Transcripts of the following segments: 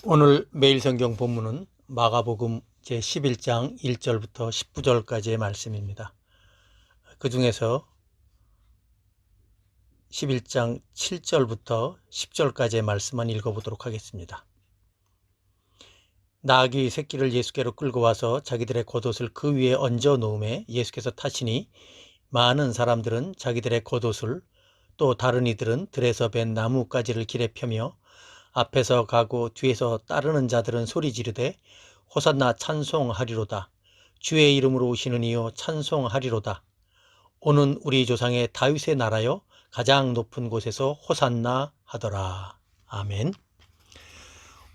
오늘 매일 성경 본문은 마가복음 제11장 1절부터 19절까지의 말씀입니다. 그 중에서 11장 7절부터 10절까지의 말씀만 읽어보도록 하겠습니다. 나귀 새끼를 예수께로 끌고 와서 자기들의 겉옷을 그 위에 얹어 놓음에 예수께서 타시니 많은 사람들은 자기들의 겉옷을 또 다른 이들은 들에서 벤 나뭇가지를 길에 펴며 앞에서 가고 뒤에서 따르는 자들은 소리 지르되 호산나 찬송하리로다. 주의 이름으로 오시는 이여 찬송하리로다. 오는 우리 조상의 다윗의 나라여 가장 높은 곳에서 호산나 하더라. 아멘.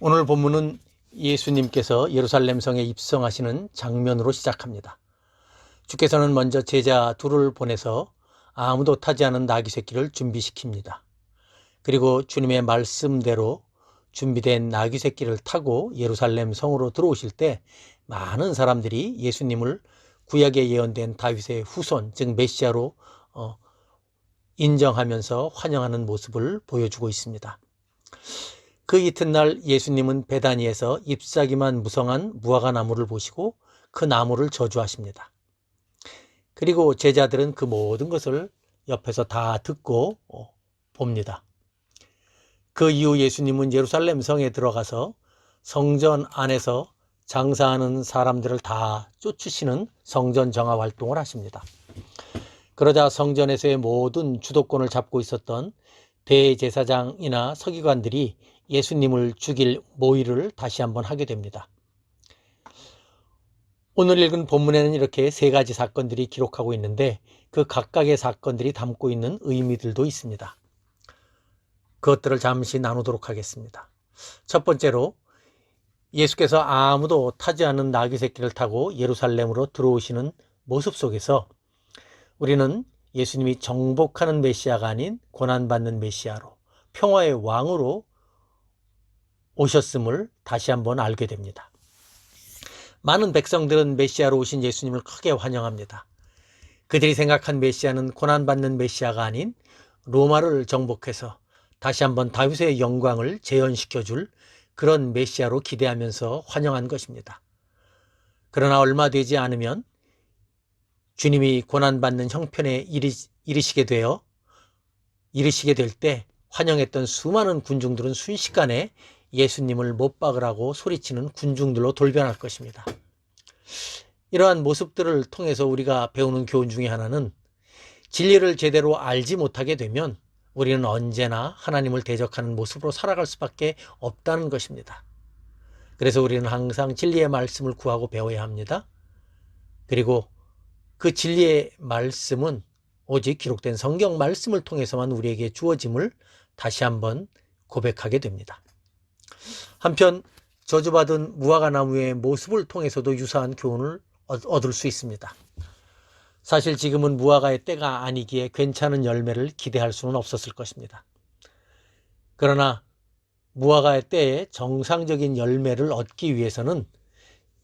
오늘 본문은 예수님께서 예루살렘 성에 입성하시는 장면으로 시작합니다. 주께서는 먼저 제자 둘을 보내서 아무도 타지 않은 나귀 새끼를 준비시킵니다. 그리고 주님의 말씀대로 준비된 나귀 새끼를 타고 예루살렘 성으로 들어오실 때 많은 사람들이 예수님을 구약에 예언된 다윗의 후손, 즉 메시아로 인정하면서 환영하는 모습을 보여주고 있습니다. 그 이튿날 예수님은 베다니에서 잎사귀만 무성한 무화과 나무를 보시고 그 나무를 저주하십니다. 그리고 제자들은 그 모든 것을 옆에서 다 듣고 봅니다. 그 이후 예수님은 예루살렘 성에 들어가서 성전 안에서 장사하는 사람들을 다 쫓으시는 성전 정화 활동을 하십니다. 그러자 성전에서의 모든 주도권을 잡고 있었던 대제사장이나 서기관들이 예수님을 죽일 모의를 다시 한번 하게 됩니다. 오늘 읽은 본문에는 이렇게 세 가지 사건들이 기록하고 있는데 그 각각의 사건들이 담고 있는 의미들도 있습니다. 그것들을 잠시 나누도록 하겠습니다. 첫 번째로 예수께서 아무도 타지 않은 나귀 새끼를 타고 예루살렘으로 들어오시는 모습 속에서 우리는 예수님이 정복하는 메시아가 아닌 고난받는 메시아로 평화의 왕으로 오셨음을 다시 한번 알게 됩니다. 많은 백성들은 메시아로 오신 예수님을 크게 환영합니다. 그들이 생각한 메시아는 고난받는 메시아가 아닌 로마를 정복해서 다시 한번 다윗의 영광을 재현시켜줄 그런 메시아로 기대하면서 환영한 것입니다. 그러나 얼마 되지 않으면 주님이 고난받는 형편에 이르시게 될 때 환영했던 수많은 군중들은 순식간에 예수님을 못 박으라고 소리치는 군중들로 돌변할 것입니다. 이러한 모습들을 통해서 우리가 배우는 교훈 중에 하나는 진리를 제대로 알지 못하게 되면 우리는 언제나 하나님을 대적하는 모습으로 살아갈 수밖에 없다는 것입니다. 그래서 우리는 항상 진리의 말씀을 구하고 배워야 합니다. 그리고 그 진리의 말씀은 오직 기록된 성경 말씀을 통해서만 우리에게 주어짐을 다시 한번 고백하게 됩니다. 한편 저주받은 무화과 나무의 모습을 통해서도 유사한 교훈을 얻을 수 있습니다. 사실 지금은 무화과의 때가 아니기에 괜찮은 열매를 기대할 수는 없었을 것입니다. 그러나 무화과의 때에 정상적인 열매를 얻기 위해서는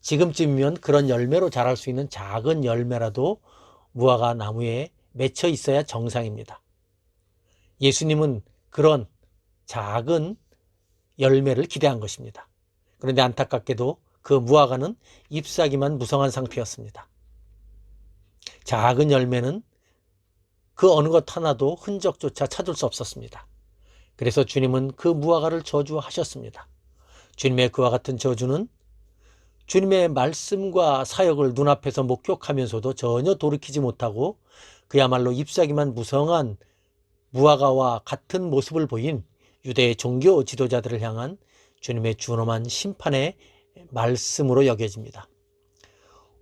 지금쯤이면 그런 열매로 자랄 수 있는 작은 열매라도 무화과 나무에 맺혀 있어야 정상입니다. 예수님은 그런 작은 열매를 기대한 것입니다. 그런데 안타깝게도 그 무화과는 잎사귀만 무성한 상태였습니다. 작은 열매는 그 어느 것 하나도 흔적조차 찾을 수 없었습니다. 그래서 주님은 그 무화과를 저주하셨습니다. 주님의 그와 같은 저주는 주님의 말씀과 사역을 눈앞에서 목격하면서도 전혀 돌이키지 못하고 그야말로 잎사귀만 무성한 무화과와 같은 모습을 보인 유대의 종교 지도자들을 향한 주님의 준엄한 심판의 말씀으로 여겨집니다.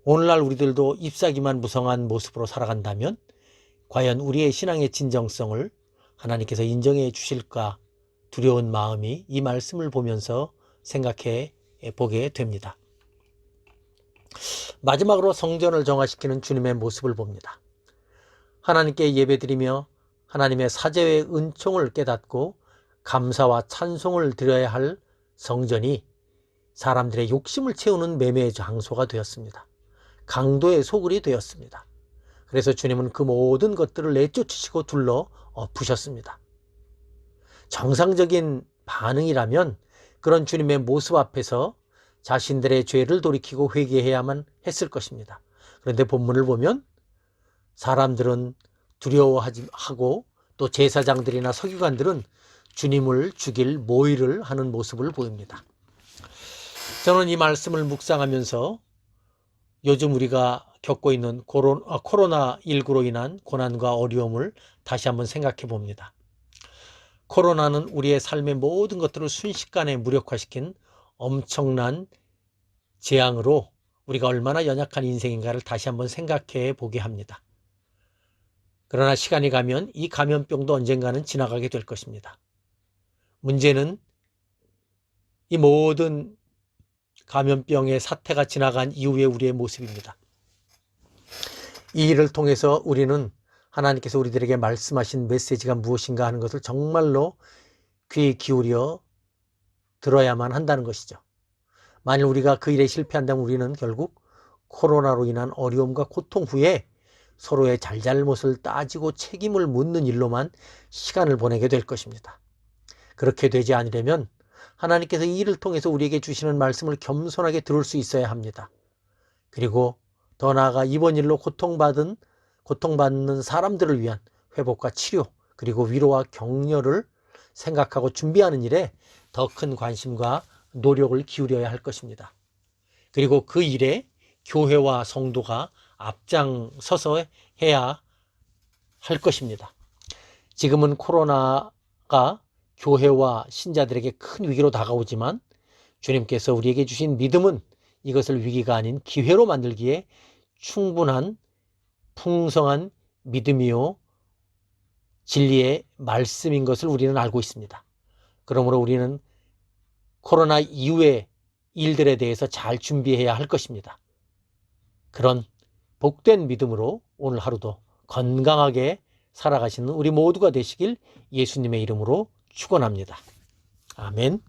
오늘날 우리들도 잎사귀만 무성한 모습으로 살아간다면 과연 우리의 신앙의 진정성을 하나님께서 인정해 주실까 두려운 마음이 이 말씀을 보면서 생각해 보게 됩니다. 마지막으로 성전을 정화시키는 주님의 모습을 봅니다. 하나님께 예배드리며 하나님의 사제의 은총을 깨닫고 감사와 찬송을 드려야 할 성전이 사람들의 욕심을 채우는 매매의 장소가 되었습니다. 강도의 소굴이 되었습니다. 그래서 주님은 그 모든 것들을 내쫓으시고 둘러 엎으셨습니다. 정상적인 반응이라면 그런 주님의 모습 앞에서 자신들의 죄를 돌이키고 회개해야만 했을 것입니다. 그런데 본문을 보면 사람들은 두려워하고 또 제사장들이나 서기관들은 주님을 죽일 모의를 하는 모습을 보입니다. 저는 이 말씀을 묵상하면서 요즘 우리가 겪고 있는 코로나19로 인한 고난과 어려움을 다시 한번 생각해 봅니다. 코로나는 우리의 삶의 모든 것들을 순식간에 무력화시킨 엄청난 재앙으로 우리가 얼마나 연약한 인생인가를 다시 한번 생각해 보게 합니다. 그러나 시간이 가면 이 감염병도 언젠가는 지나가게 될 것입니다. 문제는 이 모든 감염병의 사태가 지나간 이후의 우리의 모습입니다. 이 일을 통해서 우리는 하나님께서 우리들에게 말씀하신 메시지가 무엇인가 하는 것을 정말로 귀 기울여 들어야만 한다는 것이죠. 만일 우리가 그 일에 실패한다면 우리는 결국 코로나로 인한 어려움과 고통 후에 서로의 잘잘못을 따지고 책임을 묻는 일로만 시간을 보내게 될 것입니다. 그렇게 되지 않으려면 하나님께서 이 일을 통해서 우리에게 주시는 말씀을 겸손하게 들을 수 있어야 합니다. 그리고 더 나아가 이번 일로 고통받는 사람들을 위한 회복과 치료, 그리고 위로와 격려를 생각하고 준비하는 일에 더 큰 관심과 노력을 기울여야 할 것입니다. 그리고 그 일에 교회와 성도가 앞장서서 해야 할 것입니다. 지금은 코로나가 교회와 신자들에게 큰 위기로 다가오지만 주님께서 우리에게 주신 믿음은 이것을 위기가 아닌 기회로 만들기에 충분한 풍성한 믿음이요 진리의 말씀인 것을 우리는 알고 있습니다. 그러므로 우리는 코로나 이후의 일들에 대해서 잘 준비해야 할 것입니다. 그런 복된 믿음으로 오늘 하루도 건강하게 살아가시는 우리 모두가 되시길 예수님의 이름으로 축원합니다. 아멘.